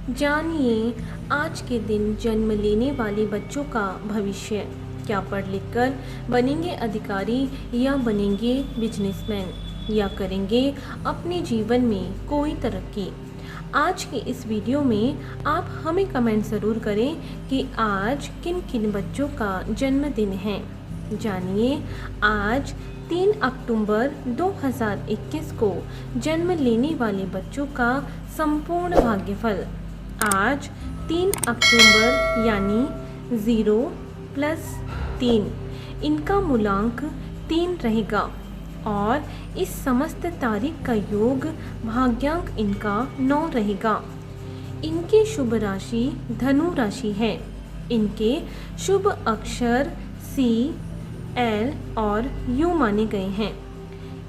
जानिए आज के दिन जन्म लेने वाले बच्चों का भविष्य। क्या पढ़ लिख कर बनेंगे अधिकारी या बनेंगे बिजनेसमैन या करेंगे अपने जीवन में कोई तरक्की। आज के इस वीडियो में आप हमें कमेंट ज़रूर करें कि आज किन किन बच्चों का जन्मदिन है। जानिए आज 3 अक्टूबर 2021 को जन्म लेने वाले बच्चों का संपूर्ण भाग्यफल। आज 3 अक्टूबर यानी 0 + 3 इनका मूलांक 3 रहेगा और इस समस्त तारीख का योग भाग्यांक इनका 9 रहेगा। इनकी शुभ राशि धनु राशि है। इनके शुभ अक्षर C, L और U माने गए हैं।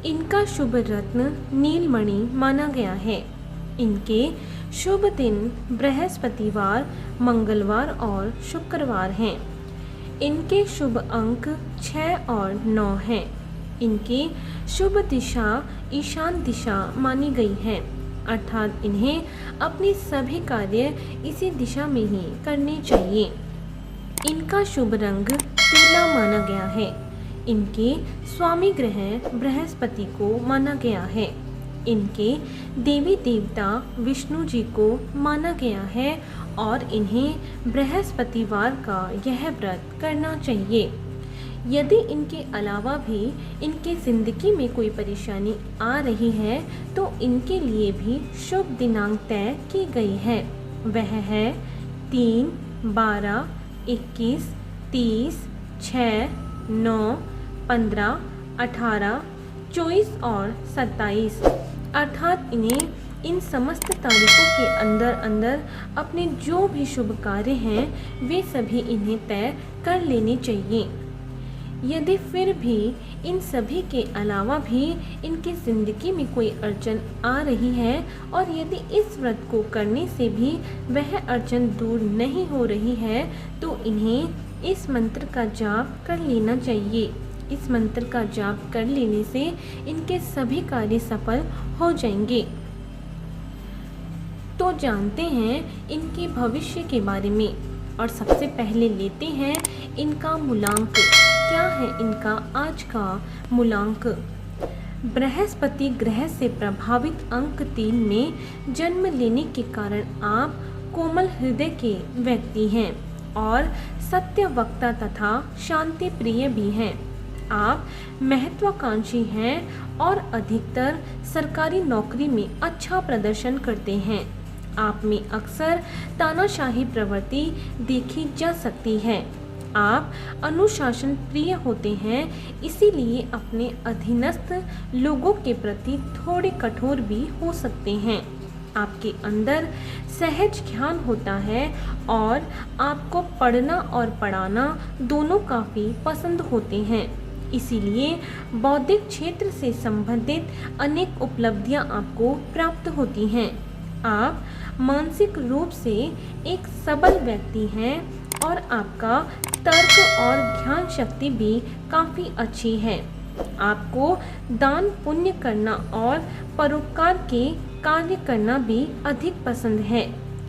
इनका शुभ रत्न नीलमणि माना गया है। इनके शुभ दिन बृहस्पतिवार, मंगलवार और शुक्रवार हैं। इनके शुभ अंक 6 और 9 हैं। इनकी शुभ दिशा ईशान दिशा मानी गई है, अर्थात इन्हें अपने सभी कार्य इसी दिशा में ही करने चाहिए। इनका शुभ रंग पीला माना गया है। इनके स्वामी ग्रह बृहस्पति को माना गया है। इनके देवी देवता विष्णु जी को माना गया है और इन्हें बृहस्पतिवार का यह व्रत करना चाहिए। यदि इनके अलावा भी इनके ज़िंदगी में कोई परेशानी आ रही है तो इनके लिए भी शुभ दिनांक तय की गई है। वह है 3, 12, 21, 30, 6, 9, 15, 18, 24 और 27, अर्थात इन्हें इन समस्त तारीखों के अंदर अंदर अपने जो भी शुभ कार्य हैं वे सभी इन्हें तय कर लेने चाहिए। यदि फिर भी इन सभी के अलावा भी इनकी ज़िंदगी में कोई अड़चन आ रही है और यदि इस व्रत को करने से भी वह अड़चन दूर नहीं हो रही है तो इन्हें इस मंत्र का जाप कर लेना चाहिए। इस मंत्र का जाप कर लेने से इनके सभी कार्य सफल हो जाएंगे। तो जानते हैं इनके भविष्य के बारे में और सबसे पहले लेते हैं इनका मूलांक। क्या है इनका आज का मूलांक? बृहस्पति ग्रह से प्रभावित अंक 3 में जन्म लेने के कारण आप कोमल हृदय के व्यक्ति हैं और सत्यवक्ता तथा शांति प्रिय भी हैं। आप महत्वाकांक्षी हैं और अधिकतर सरकारी नौकरी में अच्छा प्रदर्शन करते हैं। आप में अक्सर तानाशाही प्रवृत्ति देखी जा सकती है। आप अनुशासन प्रिय होते हैं, इसीलिए अपने अधीनस्थ लोगों के प्रति थोड़े कठोर भी हो सकते हैं। आपके अंदर सहज ज्ञान होता है और आपको पढ़ना और पढ़ाना दोनों काफ़ी पसंद होते हैं। इसीलिए बौद्धिक क्षेत्र से संबंधित अनेक उपलब्धियां आपको प्राप्त होती हैं। आप मानसिक रूप से एक सबल व्यक्ति हैं और आपका तर्क और ध्यान शक्ति भी काफ़ी अच्छी है। आपको दान पुण्य करना और परोपकार के कार्य करना भी अधिक पसंद है।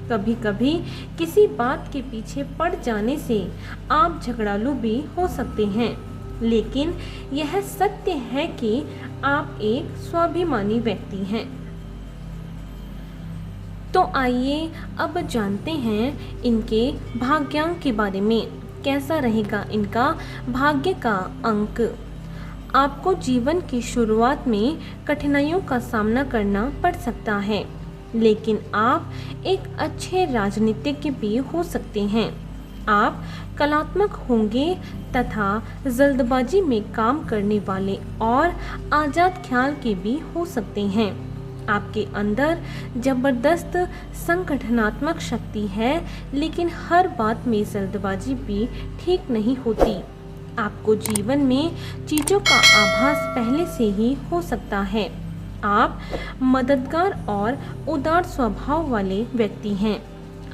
कभी कभी किसी बात के पीछे पड़ जाने से आप झगड़ालू भी हो सकते हैं, लेकिन यह सत्य है कि आप एक स्वाभिमानी व्यक्ति हैं। तो आइए अब जानते हैं इनके भाग्यांक के बारे में। कैसा रहेगा इनका भाग्य का अंक? आपको जीवन की शुरुआत में कठिनाइयों का सामना करना पड़ सकता है, लेकिन आप एक अच्छे राजनीतिज्ञ भी हो सकते हैं। आप कलात्मक होंगे तथा जल्दबाजी में काम करने वाले और आज़ाद ख्याल के भी हो सकते हैं। आपके अंदर जबरदस्त संगठनात्मक शक्ति है, लेकिन हर बात में जल्दबाजी भी ठीक नहीं होती। आपको जीवन में चीज़ों का आभास पहले से ही हो सकता है। आप मददगार और उदार स्वभाव वाले व्यक्ति हैं।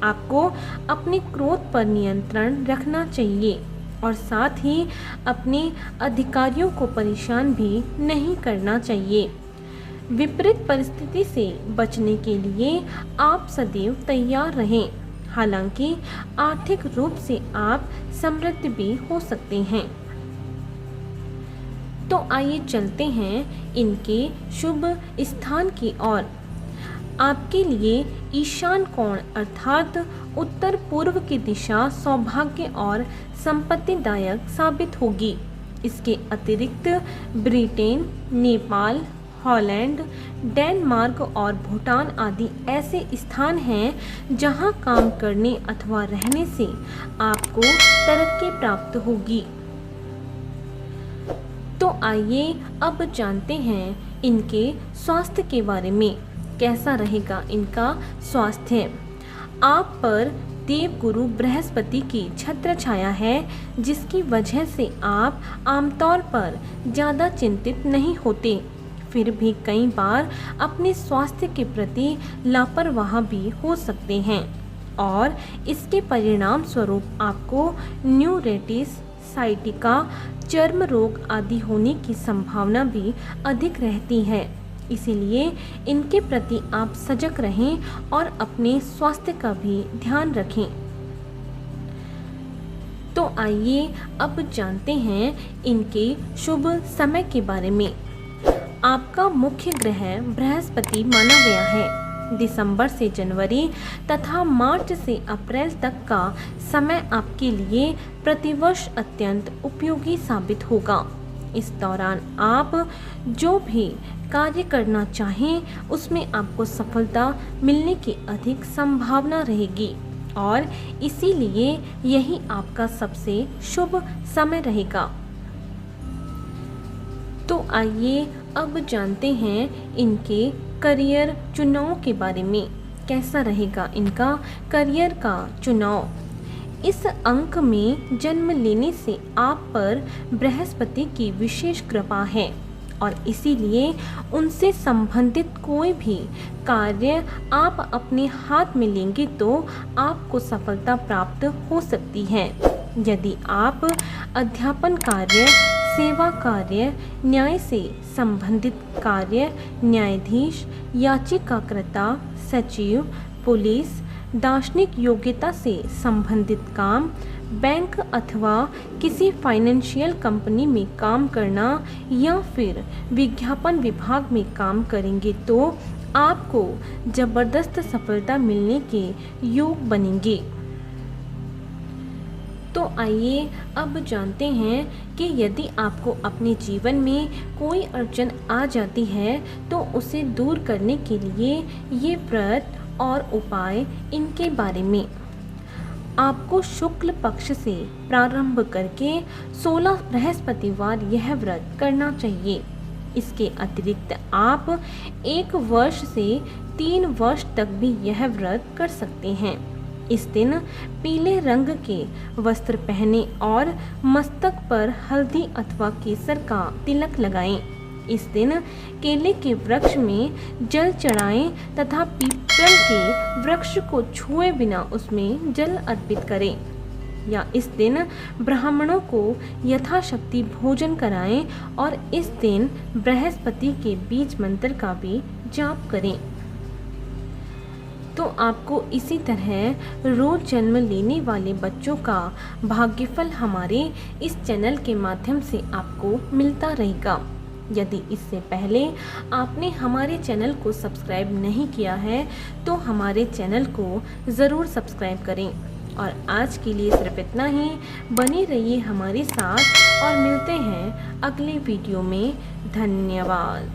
आपको अपने क्रोध पर नियंत्रण रखना चाहिए और साथ ही अपने अधिकारियों को परेशान भी नहीं करना चाहिए। विपरीत परिस्थिति से बचने के लिए आप सदैव तैयार रहें। हालांकि आर्थिक रूप से आप समृद्ध भी हो सकते हैं। तो आइए चलते हैं इनके शुभ स्थान की ओर। आपके लिए ईशान कोण अर्थात उत्तर पूर्व की दिशा सौभाग्य और संपत्तिदायक साबित होगी। इसके अतिरिक्त ब्रिटेन, नेपाल, हॉलैंड, डेनमार्क और भूटान आदि ऐसे स्थान हैं जहां काम करने अथवा रहने से आपको तरक्की प्राप्त होगी। तो आइए अब जानते हैं इनके स्वास्थ्य के बारे में। कैसा रहेगा इनका स्वास्थ्य? आप पर देवगुरु बृहस्पति की छत्र छाया है, जिसकी वजह से आप आमतौर पर ज़्यादा चिंतित नहीं होते। फिर भी कई बार अपने स्वास्थ्य के प्रति लापरवाह भी हो सकते हैं और इसके परिणाम स्वरूप आपको न्यूरेटिस, साइटिका, चर्म रोग आदि होने की संभावना भी अधिक रहती है। इसीलिए इनके प्रति आप सजग रहें और अपने स्वास्थ्य का भी ध्यान रखें। तो आइए अब जानते हैं इनके शुभ समय के बारे में। आपका मुख्य ग्रह बृहस्पति माना गया है। दिसंबर से जनवरी तथा मार्च से अप्रैल तक का समय आपके लिए प्रतिवर्ष अत्यंत उपयोगी साबित होगा। इस दौरान आप जो भी कार्य करना चाहें उसमें आपको सफलता मिलने की अधिक संभावना रहेगी और इसीलिए यही आपका सबसे शुभ समय रहेगा। तो आइए अब जानते हैं इनके करियर चुनाव के बारे में। कैसा रहेगा इनका करियर का चुनाव? इस अंक में जन्म लेने से आप पर बृहस्पति की विशेष कृपा है और इसीलिए उनसे संबंधित कोई भी कार्य आप अपने हाथ में लेंगे तो आपको सफलता प्राप्त हो सकती है। यदि आप अध्यापन कार्य, सेवा कार्य, न्याय से संबंधित कार्य, न्यायाधीश, याचिकाकर्ता, सचिव, पुलिस, दार्शनिक योग्यता से संबंधित काम, बैंक अथवा किसी फाइनेंशियल कंपनी में काम करना या फिर विज्ञापन विभाग में काम करेंगे तो आपको जबरदस्त सफलता मिलने के योग बनेंगे। तो आइए अब जानते हैं कि यदि आपको अपने जीवन में कोई अड़चन आ जाती है तो उसे दूर करने के लिए ये व्रत और उपाय इनके बारे में। आपको शुक्ल पक्ष से प्रारंभ करके 16 बृहस्पतिवार यह व्रत करना चाहिए। इसके अतिरिक्त आप 1 वर्ष से 3 वर्ष तक भी यह व्रत कर सकते हैं। इस दिन पीले रंग के वस्त्र पहने और मस्तक पर हल्दी अथवा केसर का तिलक लगाएं। इस दिन केले के वृक्ष में जल चढ़ाएं तथा पीपल के वृक्ष को छुए बिना उसमें जल अर्पित करें। या इस दिन ब्राह्मणों को यथाशक्ति भोजन कराएं और इस दिन बृहस्पति के बीज मंत्र का भी जाप करें। तो आपको इसी तरह रोज जन्म लेने वाले बच्चों का भाग्यफल हमारे इस चैनल के माध्यम से आपको मिलता रहेगा। यदि इससे पहले आपने हमारे चैनल को सब्सक्राइब नहीं किया है तो हमारे चैनल को ज़रूर सब्सक्राइब करें। और आज के लिए सिर्फ इतना ही। बने रहिए हमारे साथ और मिलते हैं अगले वीडियो में। धन्यवाद।